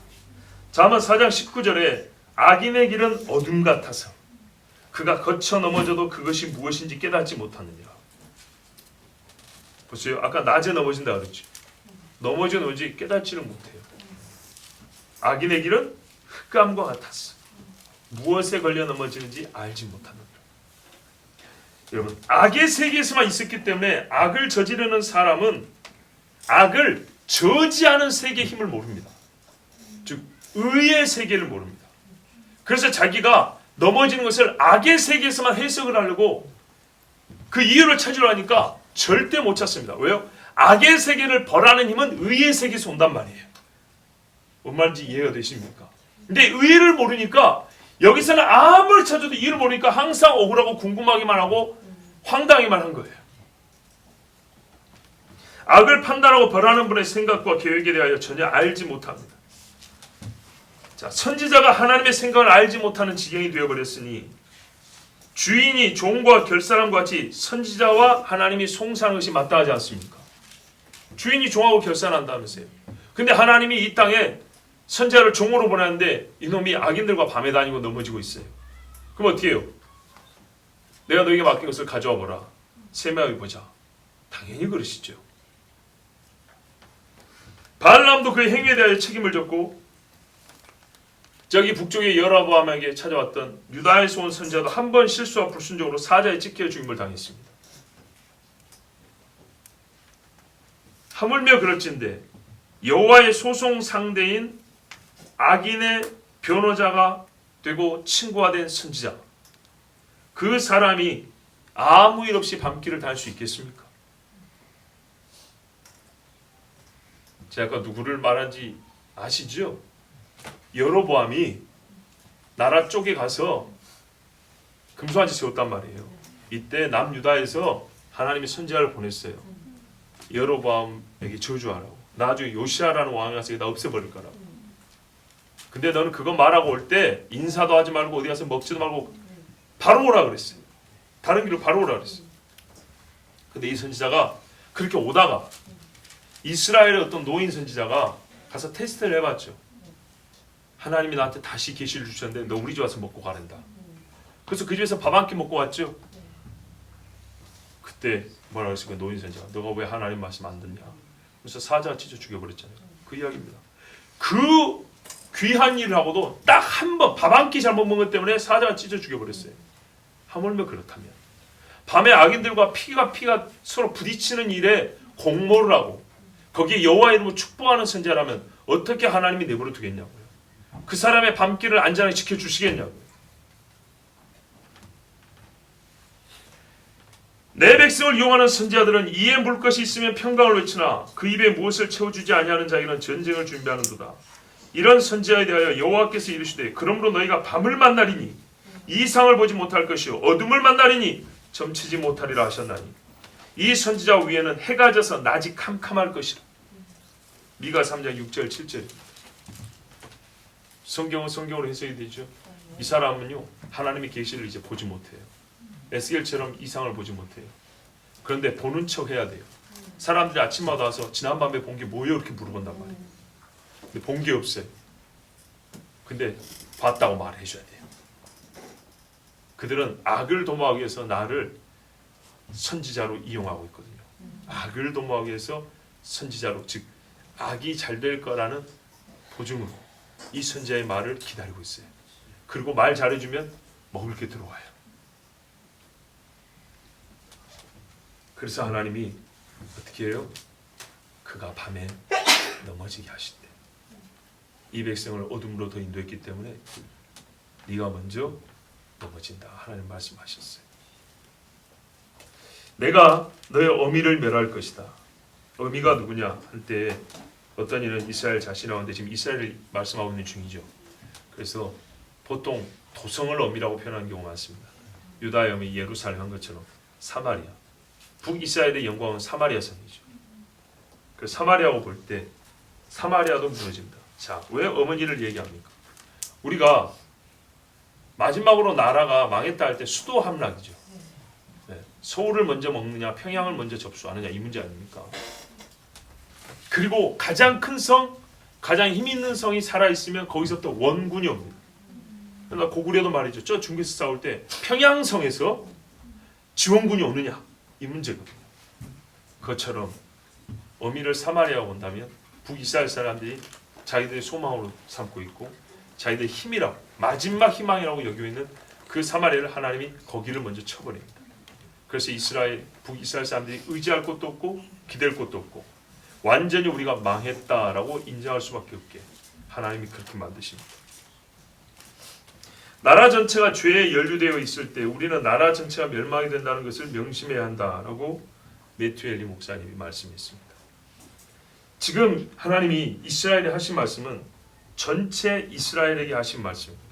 잠언 4장 19절에 악인의 길은 어둠 같아서 그가 거쳐 넘어져도 그것이 무엇인지 깨닫지 못하느니라. 보세요. 아까 낮에 넘어진다 그랬죠. 넘어지 깨닫지를 못해요. 악인의 길은 흑암과 같았어. 무엇에 걸려 넘어지는지 알지 못하느니라. 여러분, 악의 세계에서만 있었기 때문에 악을 저지르는 사람은 악을 저지하는 세계의 힘을 모릅니다. 즉 의의 세계를 모릅니다. 그래서 자기가 넘어지는 것을 악의 세계에서만 해석을 하려고 그 이유를 찾으려 하니까 절대 못 찾습니다. 왜요? 악의 세계를 벌하는 힘은 의의 세계에서 온단 말이에요. 뭔 말인지 이해가 되십니까? 근데 의를 모르니까 여기서는 아무리 찾아도 이유를 모르니까 항상 억울하고 궁금하기만 하고 황당하기만 한 거예요. 악을 판단하고 벌하는 분의 생각과 계획에 대하여 전혀 알지 못합니다. 자, 선지자가 하나님의 생각을 알지 못하는 지경이 되어버렸으니 주인이 종과 결산함과 같이 선지자와 하나님이 송사하는 것이 마땅하지 않습니까? 주인이 종하고 결산한다면서요. 근데 하나님이 이 땅에 선지자를 종으로 보냈는데 이놈이 악인들과 밤에 다니고 넘어지고 있어요. 그럼 어떻게 해요? 내가 너에게 맡긴 것을 가져와 보라. 세미하게 보자. 당연히 그러시죠. 발람도 그의 행위에 대하여 책임을 졌고 저기 북쪽의 여로보암에게 찾아왔던 유다에서 온 선지자도 한 번 실수와 불순종으로 사자에 찢겨 죽임을 당했습니다. 하물며 그럴진데 여호와의 소송 상대인 악인의 변호자가 되고 친구가 된 선지자, 그 사람이 아무 일 없이 밤길을 다닐 수 있겠습니까? 제가 아까 누구를 말한지 아시죠? 여로보암이 나라 쪽에 가서 금수한지 세웠단 말이에요. 이때 남유다에서 하나님이 선지자를 보냈어요. 여로보암에게 저주하라고. 나중에 요시아라는 왕이 와서 나 없애버릴 거라고. 근데 너는 그거 말하고 올 때 인사도 하지 말고 어디 가서 먹지도 말고 바로 오라 그랬어요. 다른 길로 바로 오라 그랬어요. 근데 이 선지자가 그렇게 오다가 이스라엘의 어떤 노인 선지자가 가서 테스트를 해봤죠. 하나님이 나한테 다시 계시를 주셨는데 너 우리 집 와서 먹고 가란다. 그래서 그 집에서 밥 한 끼 먹고 왔죠. 그때 뭐라 그랬을까? 노인 선지자가 너가 왜 하나님 말씀 안 듣냐. 그래서 사자가 찢어 죽여버렸잖아요. 그 이야기입니다. 그 귀한 일을 하고도 딱 한 번 밥 한 끼 잘못 먹은 것 때문에 사자가 찢어 죽여버렸어요. 하물며 그렇다면 밤에 악인들과 피가 서로 부딪히는 일에 공모를 하고 거기에 여호와의 이름으로 축복하는 선지자라면 어떻게 하나님이 내버려 두겠냐고요. 그 사람의 밤길을 안전하게 지켜주시겠냐고요. 내 백성을 이용하는 선지자들은 이에 물 것이 있으면 평강을 외치나 그 입에 무엇을 채워주지 아니하는 자에게는 전쟁을 준비하는도다. 이런 선지자에 대하여 여호와께서 이르시되 그러므로 너희가 밤을 만나리니 이상을 보지 못할 것이요 어둠을 만나리니 점치지 못하리라 하셨나니 이 선지자 위에는 해가 져서 낮이 캄캄할 것이라. 미가 3장 6절 7절. 성경은 성경으로 해석이 되죠. 이 사람은요 하나님의 계시를 이제 보지 못해요. 에스겔처럼 이상을 보지 못해요. 그런데 보는 척 해야 돼요. 사람들이 아침마다 와서 지난밤에 본 게 뭐예요? 이렇게 물어본단 말이에요. 근데 본 게 없어요. 근데 봤다고 말해줘야 돼요. 그들은 악을 도모하기 위해서 나를 선지자로 이용하고 있거든요. 악을 도모하기 위해서 선지자로, 즉 악이 잘 될 거라는 보증으로 이 선지자의 말을 기다리고 있어요. 그리고 말 잘해주면 먹을 게 들어와요. 그래서 하나님이 어떻게 해요? 그가 밤에 넘어지게 하신대. 이 백성을 어둠으로 더 인도했기 때문에 네가 먼저 넘어진다. 하나님 말씀하셨어요. 내가 너의 어미를 멸할 것이다. 어미가 누구냐 할 때 어떤 이는 이스라엘 자신이라고 하는데 지금 이스라엘을 말씀하고 있는 중이죠. 그래서 보통 도성을 어미라고 표현하는 경우가 많습니다. 유다의 어미 예루살렘 한 것처럼 사마리아, 북이스라엘의 영광은 사마리아 성이죠. 그래서 사마리아고 볼 때 사마리아도 무너집니다. 자, 왜 어머니를 얘기합니까? 우리가 마지막으로 나라가 망했다 할 때 수도 함락이죠. 네, 서울을 먼저 먹느냐 평양을 먼저 접수하느냐 이 문제 아닙니까? 그리고 가장 큰 성, 가장 힘 있는 성이 살아있으면 거기서부터 원군이 옵니다. 그러니까 고구려도 말이죠. 저 중국에서 싸울 때 평양성에서 지원군이 오느냐 이 문제거든요. 그것처럼 어미를 사마리아가 온다면 북이스라엘 사람들이 자기들의 소망으로 삼고 있고 자기들의 힘이라고 마지막 희망이라고 여기고 있는 그 사마리아를 하나님이 거기를 먼저 쳐버립니다. 그래서 북이스라엘 사람들이 의지할 곳도 없고 기댈 곳도 없고 완전히 우리가 망했다라고 인정할 수밖에 없게 하나님이 그렇게 만드십니다. 나라 전체가 죄에 연루되어 있을 때 우리는 나라 전체가 멸망이 된다는 것을 명심해야 한다라고 매튜 엘리 목사님이 말씀했습니다. 지금 하나님이 이스라엘에 하신 말씀은 전체 이스라엘에게 하신 말씀입니다.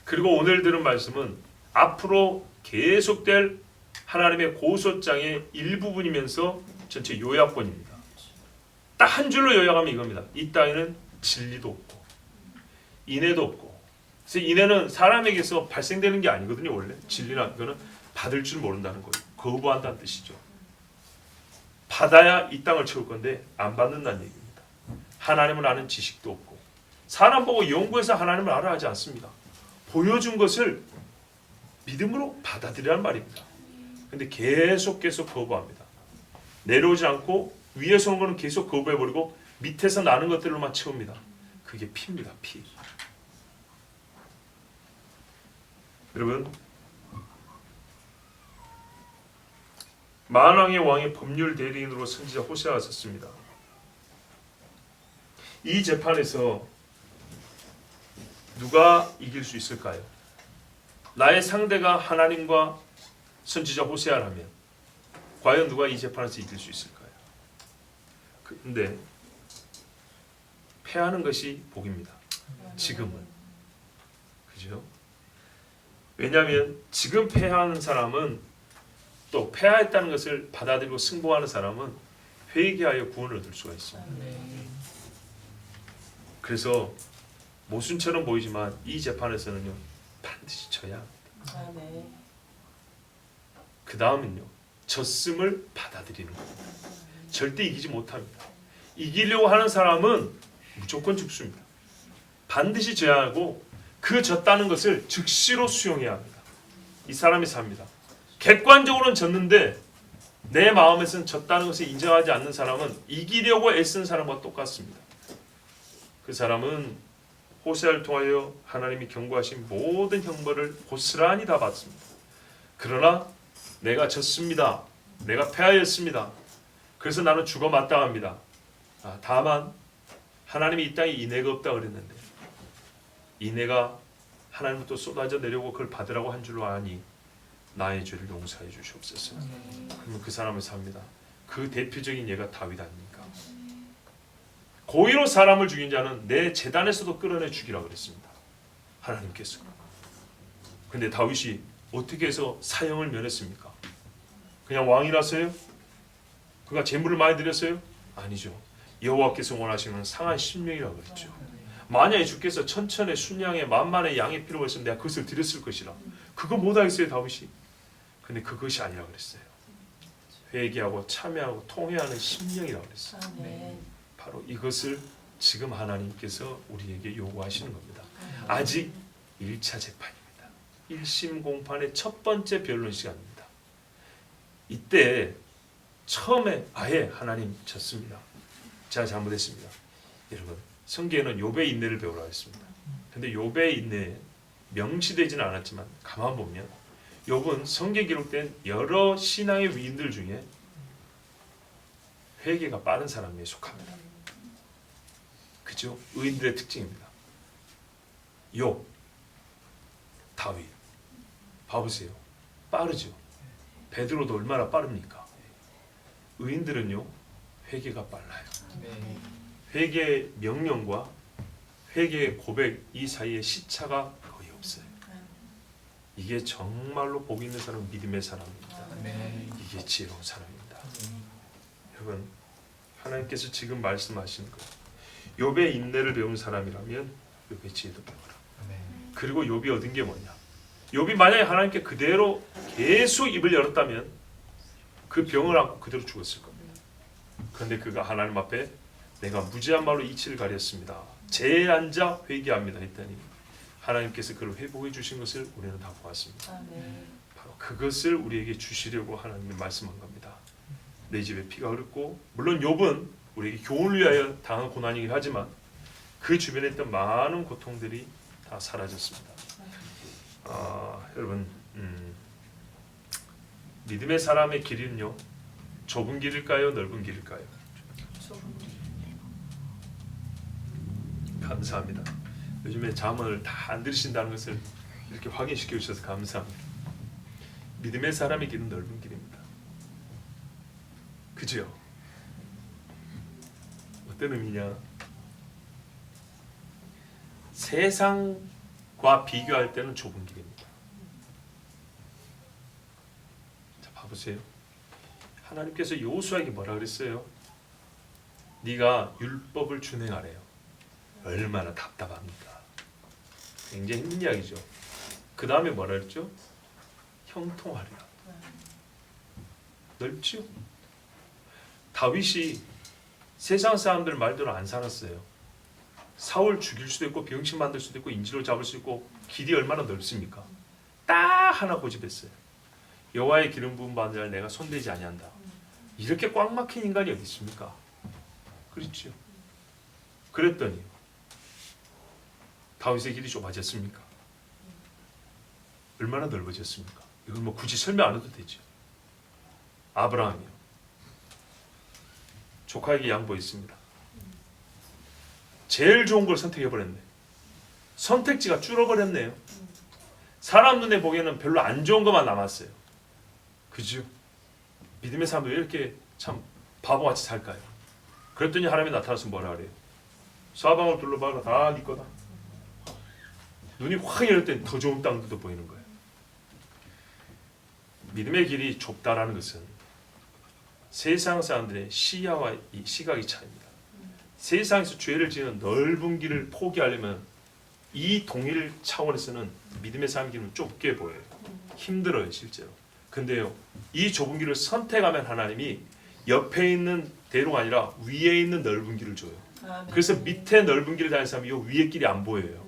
그리고 오늘 들은 말씀은 앞으로 계속될 하나님의 고소장의 일부분이면서 전체 요약본입니다. 딱 한 줄로 요약하면 이겁니다. 이 땅에는 진리도 없고 인애도 없고. 그래서 인애는 사람에게서 발생되는 게 아니거든요. 원래 진리나 이거는 받을 줄 모른다는 거예요. 거부한다는 뜻이죠. 받아야 이 땅을 채울 건데 안 받는다는 얘기입니다. 하나님을 아는 지식도 없고 사람 보고 연구해서 하나님을 알아야 하지 않습니다. 보여준 것을 믿음으로 받아들이라는 말입니다. 근데 계속 거부합니다. 내려오지 않고 위에서 온 거는 계속 거부해버리고 밑에서 나는 것들로만 채웁니다. 그게 피입니다. 피. 여러분, 만왕의 왕의 법률 대리인으로 선지자 호세아가 섰습니다. 이 재판에서 누가 이길 수 있을까요? 나의 상대가 하나님과 선지자 호세아라면 과연 누가 이 재판에서 이길 수 있을까요? 근데 패하는 것이 복입니다. 지금은. 그죠? 왜냐하면 지금 패하는 사람은 또 패하였다는 것을 받아들이고 승복하는 사람은 회개하여 구원을 얻을 수가 있습니다. 그래서 모순처럼 보이지만 이 재판에서는요 반드시 져야 합니다. 그 다음은요 졌음을 받아들이는 겁니다. 절대 이기지 못합니다. 이기려고 하는 사람은 무조건 죽습니다. 반드시 져야 하고 그 졌다는 것을 즉시로 수용해야 합니다. 이 사람이 삽니다. 객관적으로는 졌는데 내 마음에서는 졌다는 것을 인정하지 않는 사람은 이기려고 애쓴 사람과 똑같습니다. 그 사람은 호세아를 통하여 하나님이 경고하신 모든 형벌을 고스란히 다 받습니다. 그러나 내가 졌습니다. 내가 패하였습니다. 그래서 나는 죽어 마땅합니다. 다만 하나님이 이 땅에 인애가 없다 그랬는데 인애가 하나님부터 쏟아져 내려오고 그걸 받으라고 한 줄로 아니 나의 죄를 용서해 주시옵소서. 그러면 그 사람을 삽니다. 그 대표적인 예가 다윗 아닙니까? 고의로 사람을 죽인 자는 내 제단에서도 끌어내 죽이라 그랬습니다. 하나님께서. 근데 다윗이 어떻게 해서 사형을 면했습니까? 그냥 왕이라서요? 그가 재물을 많이 드렸어요? 아니죠. 여호와께서 원하시는 상한 심령이라고 그랬죠. 만약에 주께서 천천에 순양에 만만의 양의 필요가 있으면 내가 그것을 드렸을 것이라. 그거 못하겠어요 다윗이. 근데 그것이 아니라 그랬어요. 회개하고 참여하고 통회하는 심령이라고 그랬어요. 바로 이것을 지금 하나님께서 우리에게 요구하시는 겁니다. 아직 1차 재판입니다. 1심 공판의 첫 번째 변론 시간입니다. 이때 처음에 아예 하나님 졌습니다. 제가 잘못했습니다. 여러분 성경에는 욥의 인내를 배우라 했습니다. 근데 욥의 인내에 명시되지는 않았지만 가만 보면 욥은 성경에 기록된 여러 신앙의 위인들 중에 회개가 빠른 사람에 속합니다. 그죠? 의인들의 특징입니다. 욥, 다윗 봐보세요. 빠르죠? 베드로도 얼마나 빠릅니까? 의인들은요 회개가 빨라요. 회개의 명령과 회개의 고백 이 사이에 시차가 거의 없어요. 이게 정말로 복 있는 사람은 믿음의 사람입니다. 이게 지혜로운 사람입니다. 여러분 하나님께서 지금 말씀하시는 것 욥의 인내를 배운 사람이라면 욥의 지혜도 배워라. 그리고 욥이 얻은 게 뭐냐? 욥이 만약에 하나님께 그대로 계속 입을 열었다면 그 병을 안고 그대로 죽었을 겁니다. 그런데 그가 하나님 앞에 내가 무지한 말로 이치를 가렸습니다. 제에 앉아 회개합니다 했더니 하나님께서 그를 회복해 주신 것을 우리는 다 보았습니다. 바로 그것을 우리에게 주시려고 하나님이 말씀한 겁니다. 내 집에 피가 흐르고 물론 욥은 우리에게 교훈을 위하여 당한 고난이긴 하지만 그 주변에 있던 많은 고통들이 다 사라졌습니다. 여러분 믿음의 사람의 길은요 좁은 길일까요? 넓은 길일까요? 감사합니다. 요즘에 잠을 다 안 들으신다는 것을 이렇게 확인시켜 주셔서 감사합니다. 믿음의 사람의 길은 넓은 길입니다. 그죠? 어떤 의미냐? 세상과 비교할 때는 좁은 길입니다. 자, 봐보세요. 하나님께서 여호수아에게 뭐라 그랬어요? 네가 율법을 준행하래요. 얼마나 답답합니까? 굉장히 힘든 이야기죠. 그 다음에 뭐라 그랬죠? 형통하리라. 넓죠? 다윗이 세상 사람들 말대로 안 살았어요. 사울 죽일 수도 있고 병신 만들 수도 있고 인질로 잡을 수 있고 길이 얼마나 넓습니까? 딱 하나 고집했어요. 여호와의 기름 부음 받는 자를 내가 손대지 아니한다. 이렇게 꽉 막힌 인간이 어디 있습니까? 그렇죠. 그랬더니 다윗의 길이 좁아졌습니까? 얼마나 넓어졌습니까? 이건 뭐 굳이 설명 안 해도 되죠. 아브라함이요. 조카에게 양보했습니다. 제일 좋은 걸 선택해버렸네. 선택지가 줄어버렸네요. 사람 눈에 보기에는 별로 안 좋은 것만 남았어요. 그죠? 믿음의 사람도 왜 이렇게 참 바보같이 살까요? 그랬더니 하나님이 나타나서 뭐라 그래요? 사방을 둘러봐라. 다 네 거다. 눈이 확 열릴 땐 더 좋은 땅들도 보이는 거예요. 믿음의 길이 좁다라는 것은 세상 사람들의 시야와 이 시각이 차이입니다. 세상에서 죄를 지는 넓은 길을 포기하려면 이 동일 차원에서는 믿음의 삶의 길은 좁게 보여요. 힘들어요 실제로. 근데요 이 좁은 길을 선택하면 하나님이 옆에 있는 대로가 아니라 위에 있는 넓은 길을 줘요. 그래서 밑에 넓은 길을 다니는 사람이 이 위에 길이 안 보여요.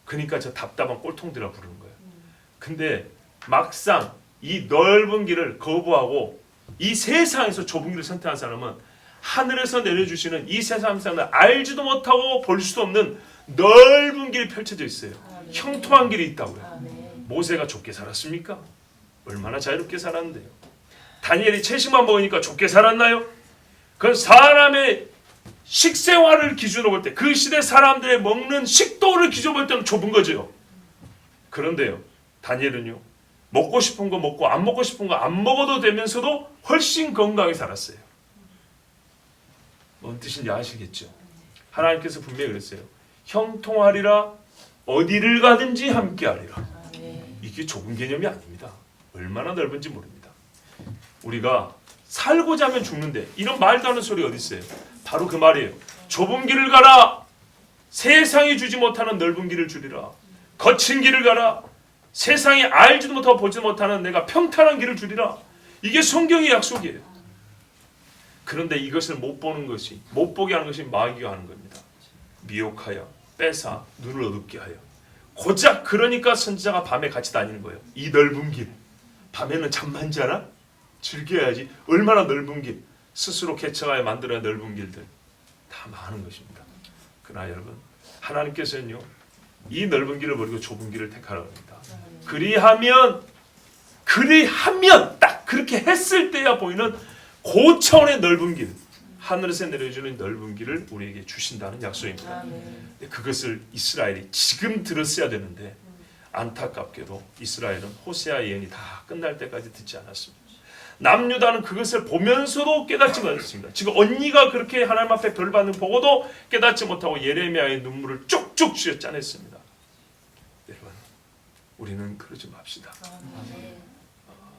그러니까 저 답답한 꼴통들이라 부르는 거예요. 근데 막상 이 넓은 길을 거부하고 이 세상에서 좁은 길을 선택한 사람은 하늘에서 내려주시는 이 세상 사람은 알지도 못하고 볼 수도 없는 넓은 길이 펼쳐져 있어요. 형통한 길이 있다고요. 모세가 좁게 살았습니까? 얼마나 자유롭게 살았는데요. 다니엘이 채식만 먹으니까 좁게 살았나요? 그건 사람의 식생활을 기준으로 볼 때 그 시대 사람들의 먹는 식도를 기준으로 볼 때는 좁은 거죠. 그런데요 다니엘은요 먹고 싶은 거 먹고 안 먹고 싶은 거 안 먹어도 되면서도 훨씬 건강하게 살았어요. 뭔 뜻인지 아시겠죠? 하나님께서 분명히 그랬어요. 형통하리라 어디를 가든지 함께하리라. 이게 좁은 개념이 아닙니다. 얼마나 넓은지 모릅니다. 우리가 살고자 하면 죽는데 이런 말도 안 하는 소리 어디 있어요? 바로 그 말이에요. 좁은 길을 가라. 세상이 주지 못하는 넓은 길을 주리라. 거친 길을 가라. 세상이 알지도 못하고 보지도 못하는 내가 평탄한 길을 주리라. 이게 성경의 약속이에요. 그런데 이것을 못 보는 것이, 못 보게 하는 것이 마귀가 하는 겁니다. 미혹하여 뺏어 눈을 어둡게 하여. 고작 그러니까 선지자가 밤에 같이 다니는 거예요. 이 넓은 길. 밤에는 잠만 자나? 즐겨야지. 얼마나 넓은 길. 스스로 개척하여 만들어야 넓은 길들. 다 많은 것입니다. 그러나 여러분 하나님께서는요 이 넓은 길을 버리고 좁은 길을 택하라고 합니다. 그리하면 딱 그렇게 했을 때야 보이는 고차원의 넓은 길, 하늘에서 내려주는 넓은 길을 우리에게 주신다는 약속입니다. 그것을 이스라엘이 지금 들었어야 되는데 안타깝게도 이스라엘은 호세아 예언이 다 끝날 때까지 듣지 않았습니다. 남유다는 그것을 보면서도 깨닫지 못했습니다. 지금 언니가 그렇게 하나님 앞에 벌 받는 보고도 깨닫지 못하고 예레미야의 눈물을 쭉쭉 쥐어 짜냈습니다. 여러분 우리는 그러지 맙시다.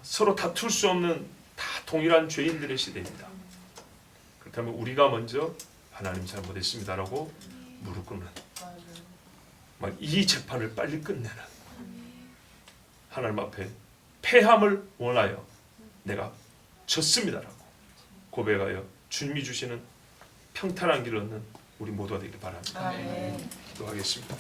서로 다툴 수 없는 다 동일한 죄인들의 시대입니다. 그렇다면 우리가 먼저 하나님 잘못했습니다라고 무릎 꿇는 막 이 재판을 빨리 끝내는 하나님 앞에 패함을 원하여 내가 졌습니다라고 고백하여 주님이 주시는 평탄한 길을 얻는 우리 모두가 되기를 바랍니다. 기도하겠습니다.